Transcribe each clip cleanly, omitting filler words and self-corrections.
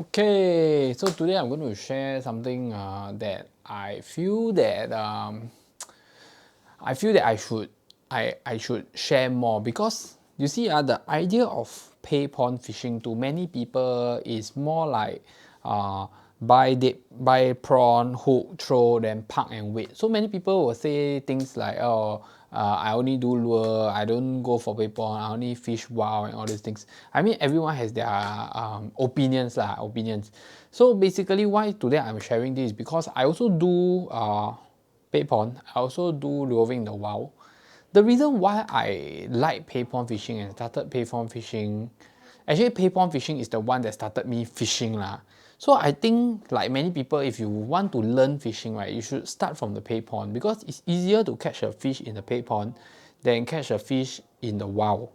Okay, so today I'm going to share something that I feel that I should share more, because you see the idea of pay pond fishing to many people is more like buy prawn, hook, throw, then park and wait. So many people will say things like, oh, I only do lure, I don't go for pay pond, I only fish wild and all these things. I mean, everyone has their opinions. So basically why today I'm sharing this, because I also do pay pond, I also do luring in the wild. The reason why I like pay pond fishing and started pay pond fishing, actually pay pond fishing is the one that started me fishing lah. So I think like many people, if you want to learn fishing, right, you should start from the pay pond, because it's easier to catch a fish in the pay pond than catch a fish in the wild.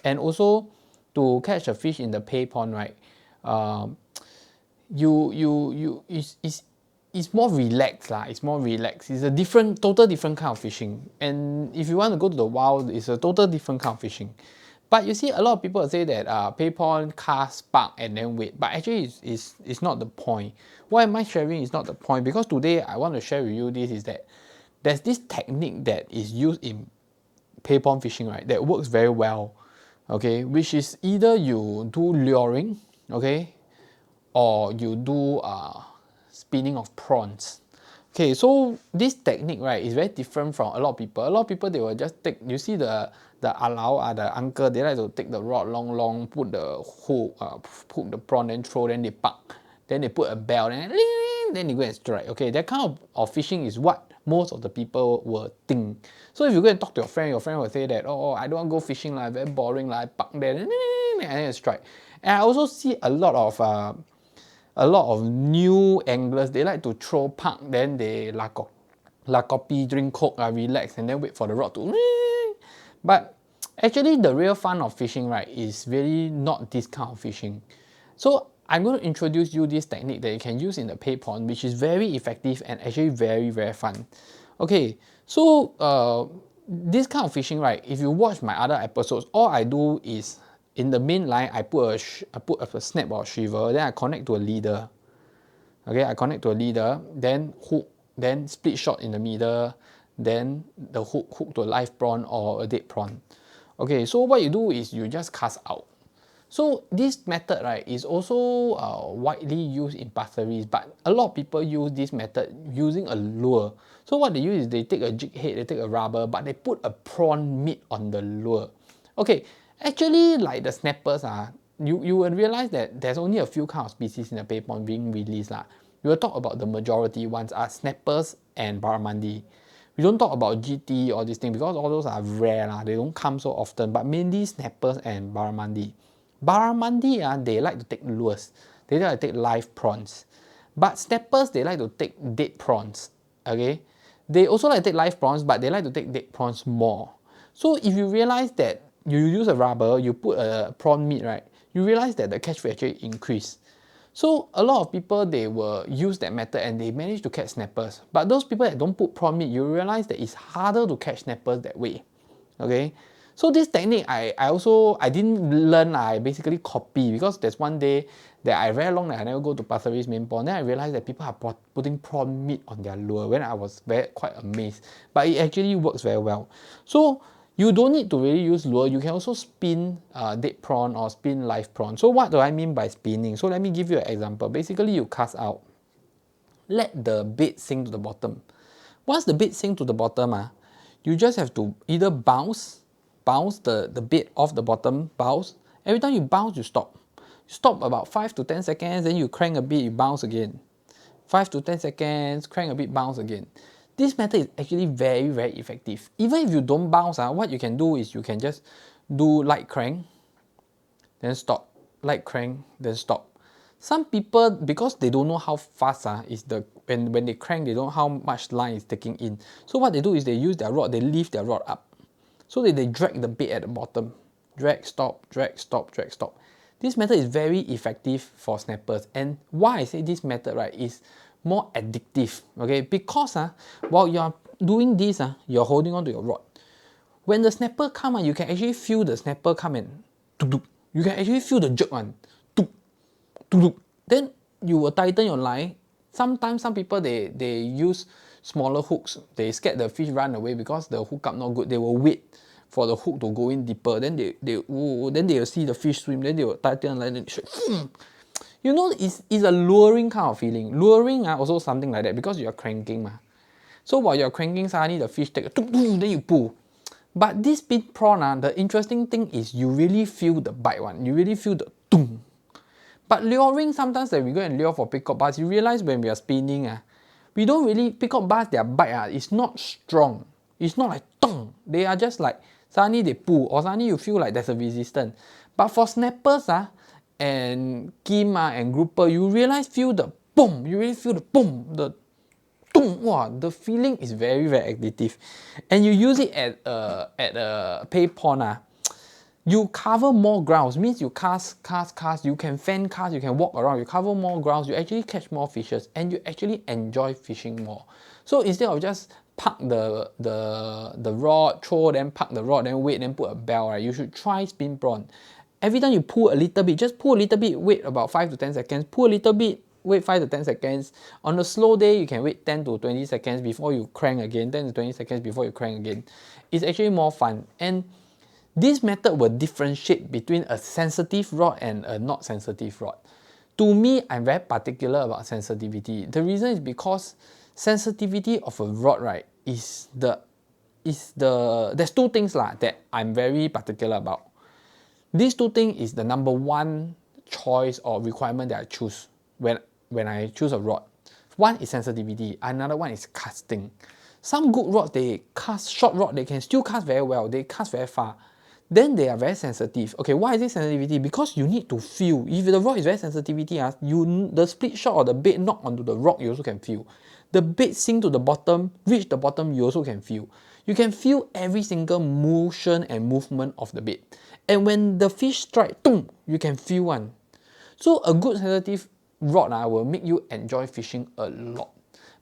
And also to catch a fish in the pay pond, right, it's more relaxed lah. It's more relaxed. It's a total different kind of fishing. And if you want to go to the wild, it's a total different kind of fishing. But you see, a lot of people say that pay pond, cast, park, and then wait. But actually, it's not the point. Why am I sharing? Is not the point, because today I want to share with you this is that there's this technique that is used in pay pond fishing, right, that works very well. Okay, which is either you do luring, okay, or you do spinning of prawns. Okay, so this technique, right, is very different from a lot of people. A lot of people, they will just take, you see the alao, the uncle, they like to take the rod long, put the hook, put the prawn, then throw, then they park, then they put a bell, then they go and strike. Okay, that kind of fishing is what most of the people will think. So if you go and talk to your friend will say that, oh, I don't want to go fishing, very boring, I park there, and then strike. And I also see a lot of new anglers, they like to throw park, then they la copy, drink coke, relax, and then wait for the rod to. But actually, the real fun of fishing, right, is really not this kind of fishing. So I'm going to introduce you this technique that you can use in the pay pond, which is very effective and actually very, very fun. Okay, so this kind of fishing, right, if you watch my other episodes, all I do is in the main line, I put a snap or a shiver, then I connect to a leader. Okay, I connect to a leader, then hook, then split shot in the middle, then the hook to a live prawn or a dead prawn. Okay, so what you do is you just cast out. So this method, right, is also widely used in pastries, but a lot of people use this method using a lure. So what they use is they take a jig head, they take a rubber, but they put a prawn meat on the lure. Okay, actually, like the snappers, you will realize that there's only a few kind of species in the pay pond being released. We will talk about the majority ones are snappers and barramundi. We don't talk about GT or this thing, because all those are rare, they don't come so often, but mainly snappers and barramundi. Barramundi, they like to take lures. They like to take live prawns. But snappers, they like to take dead prawns. Okay, they also like to take live prawns, but they like to take dead prawns more. So if you realize that you use a rubber, you put a prawn meat, right, you realize that the catch will actually increase. So a lot of people, they will use that method and they manage to catch snappers. But those people that don't put prawn meat, you realize that it's harder to catch snappers that way. Okay, so this technique I didn't learn, I basically copy, because there's one day that I very long that I never go to Pasir Ris main pond, then I realized that people are putting prawn meat on their lure, when I was quite amazed. But it actually works very well. So you don't need to really use lure, you can also spin dead prawn or spin live prawn. So what do I mean by spinning? So let me give you an example. Basically, you cast out, let the bait sink to the bottom. Once the bait sink to the bottom, you just have to either bounce the bait off the bottom, bounce. Every time you bounce, you stop. You stop about 5 to 10 seconds, then you crank a bit, you bounce again. 5 to 10 seconds, crank a bit, bounce again. This method is actually very, very effective. Even if you don't bounce, what you can do is you can just do light crank, then stop, light crank, then stop. Some people, because they don't know how fast is when they crank, they don't know how much line is taking in. So what they do is they use their rod, they lift their rod up. So they drag the bait at the bottom. Drag, stop, drag, stop, drag, stop. This method is very effective for snappers. And why I say this method, right, is more addictive. Okay, because while you're doing this, you're holding on to your rod. When the snapper come, you can actually feel the snapper come and you can actually feel the jerk one. Then you will tighten your line. Sometimes some people they use smaller hooks. They scared the fish run away because the hookup not good. They will wait for the hook to go in deeper. Then they will see the fish swim. Then they will tighten the line. Then you know, it's a luring kind of feeling. Luring also something like that because you are cranking. So while you're cranking, suddenly the fish take a then you pull. But this spin prawn, the interesting thing is you really feel the bite one. You really feel the tung. But luring, sometimes that we go and lure for pickup bass, you realize when we are spinning, we don't really, pickup bass, their bite is not strong. It's not like tung. They are just like, suddenly they pull, or suddenly you feel like there's a resistance. But for snappers and kim and grouper, you feel the boom. You really feel the boom, the tung. Wow, the feeling is very, very addictive. And you use it at a pay pond, you cover more grounds, means you cast, you can fan cast, you can walk around, you cover more grounds, you actually catch more fishes, and you actually enjoy fishing more. So instead of just park the rod, throw, then park the rod, then wait, then put a bell, right? You should try spin prawn. Every time you pull a little bit, just pull a little bit, wait about 5 to 10 seconds, pull a little bit, wait 5 to 10 seconds. On a slow day, you can wait 10 to 20 seconds before you crank again, 10 to 20 seconds before you crank again. It's actually more fun. And this method will differentiate between a sensitive rod and a not sensitive rod. To me, I'm very particular about sensitivity. The reason is because sensitivity of a rod, right, there's two things that I'm very particular about. These two things is the number one choice or requirement that I choose when I choose a rod. One is sensitivity, another one is casting. Some good rods, they cast, short rod, they can still cast very well, they cast very far. Then they are very sensitive. Okay, why is it sensitivity? Because you need to feel. If the rod is very sensitivity, the split shot or the bait knock onto the rock, you also can feel. The bait sink to the bottom, reach the bottom, you also can feel. You can feel every single motion and movement of the bait. And when the fish strike, boom, you can feel one. So a good sensitive rod will make you enjoy fishing a lot.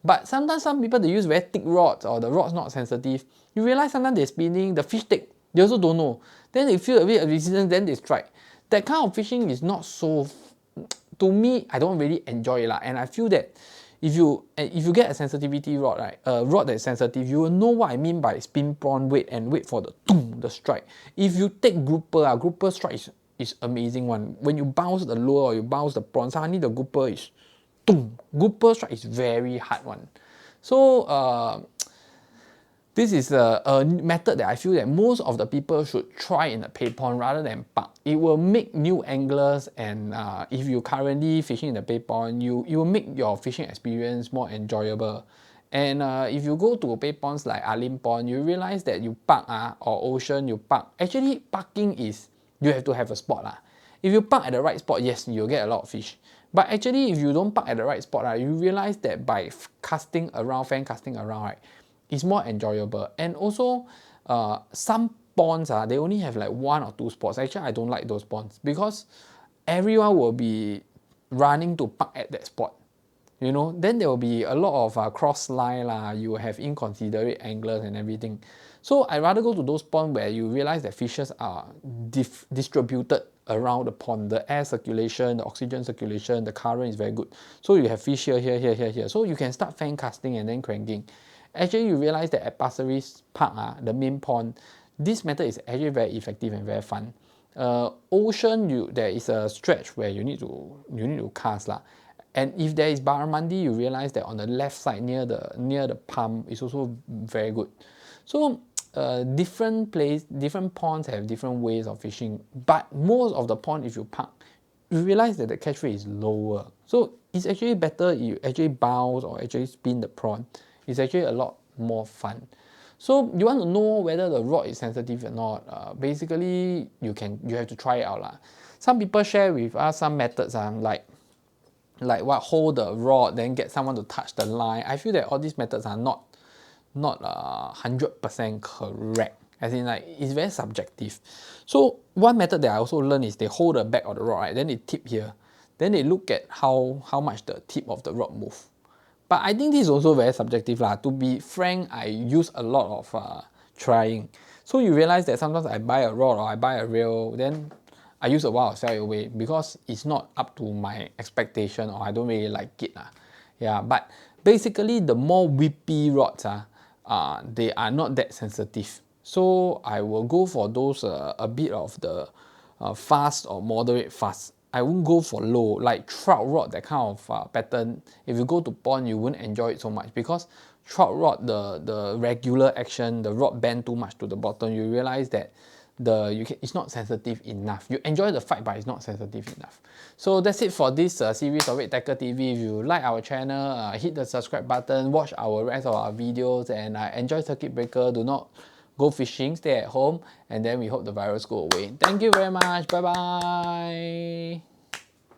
But sometimes some people, they use very thick rods or the rod's not sensitive. You realize sometimes they're spinning, the fish take, they also don't know. Then they feel a bit of resistance, then they strike. That kind of fishing is not so, to me, I don't really enjoy it. And I feel that if you get a sensitivity rod, right, a rod that's sensitive, you will know what I mean by spin prawn, wait for the strike. If you take grouper, grouper strike is amazing one. When you bounce the lure or you bounce the prawn, suddenly the grouper is grouper strike is very hard one. So this is a method that I feel that most of the people should try in a pay pond rather than park. It will make new anglers, and if you're currently fishing in the pay pond, you will make your fishing experience more enjoyable. And if you go to pay ponds like Alim Pond, you realize that you park or Ocean, you park. Actually, parking is, you have to have a spot. If you park at the right spot, yes, you'll get a lot of fish. But actually, if you don't park at the right spot, you realize that by casting around, fan casting around, right, it's more enjoyable. And also, some ponds, they only have like 1 or 2 spots. Actually, I don't like those ponds because everyone will be running to park at that spot. You know, then there will be a lot of cross line, you will have inconsiderate anglers and everything. So I'd rather go to those ponds where you realize that fishes are distributed around the pond. The air circulation, the oxygen circulation, the current is very good. So you have fish here, here, here, here, here. So you can start fan casting and then cranking. Actually, you realize that at Pasir Ris Park, the main pond, this method is actually very effective and very fun. Ocean, there is a stretch where you need to cast . And if there is barramundi, you realize that on the left side near the pump is also very good. So different ponds have different ways of fishing. But most of the pond, if you park, you realize that the catch rate is lower. So it's actually better you actually bounce or actually spin the prawn. It's actually a lot more fun. So you want to know whether the rod is sensitive or not. Basically, you have to try it out . Some people share with us some methods like what, hold the rod, then get someone to touch the line. I feel that all these methods are not 100% correct. As in, like, it's very subjective. So one method that I also learned is they hold the back of the rod, right? Then they tip here. Then they look at how much the tip of the rod move. But I think this is also very subjective . To be frank, I use a lot of trying. So you realize that sometimes I buy a rod or I buy a reel, then I use a while, I'll sell it away because it's not up to my expectation or I don't really like it. Yeah, but basically the more whippy rods, they are not that sensitive. So I will go for those a bit of the fast or moderate fast. I won't go for low, like trout rod, that kind of pattern. If you go to pond, you won't enjoy it so much because trout rod, the regular action, the rod bend too much to the bottom, you realize that it's not sensitive enough. You enjoy the fight, but it's not sensitive enough. So that's it for this series of Red Tackle TV. If you like our channel, hit the subscribe button, watch our rest of our videos, and enjoy circuit breaker. Do not go fishing, stay at home, and then we hope the virus go away. Thank you very much. Bye bye.